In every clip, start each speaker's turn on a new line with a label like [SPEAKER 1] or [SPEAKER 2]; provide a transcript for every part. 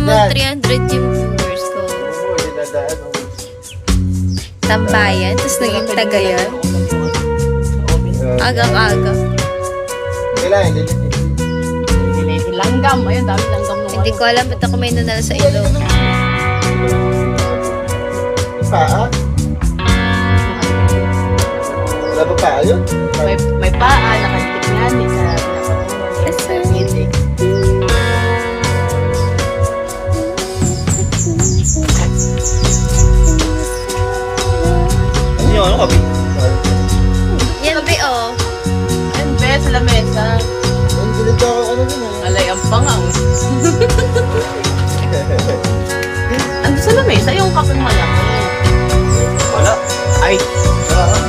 [SPEAKER 1] mag 300 yung viewers ko.
[SPEAKER 2] Oo, dinadaan.
[SPEAKER 1] Tambayan, tapos naging Tagayan. Aga-aga.
[SPEAKER 2] Kailangan, delete.
[SPEAKER 3] Langgam. Ayun, dami langgam nung
[SPEAKER 1] Hindi ko alam ba't ako may nanalo sa ilo.
[SPEAKER 2] Paa? Wala ba paa yun?
[SPEAKER 3] May paa, nakadikit nga din sa ngiti.
[SPEAKER 2] Ano yun? Ano kapi?
[SPEAKER 1] Yan, be, oh.
[SPEAKER 3] Ayun, be, sa lamesa.
[SPEAKER 2] Ang delete ako, ano yun?
[SPEAKER 3] Alay, ang pangang. Ando sa lamesa, yung kapeng malaki.
[SPEAKER 2] Wala.
[SPEAKER 3] Ay,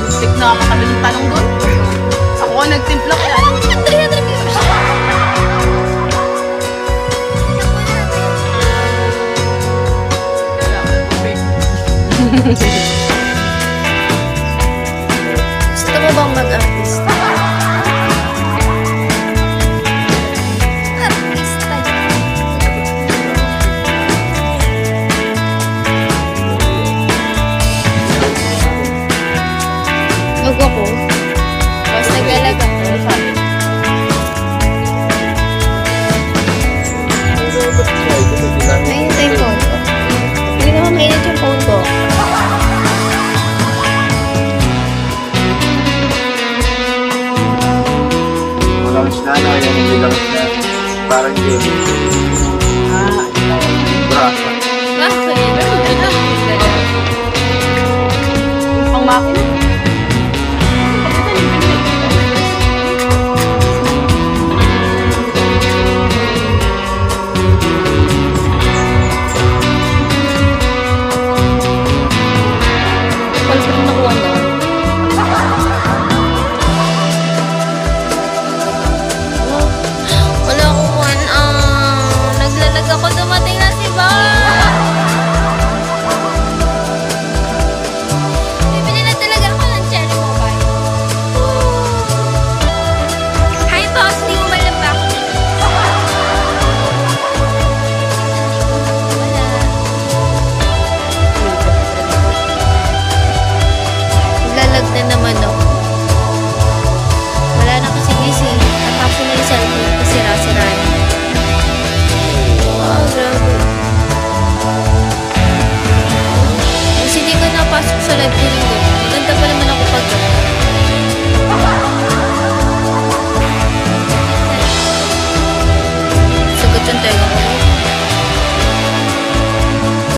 [SPEAKER 3] stick na ako kadaling tanong doon. Ako ang nagtimpla kaya.
[SPEAKER 1] 300 viewers. Gusto mo bang mag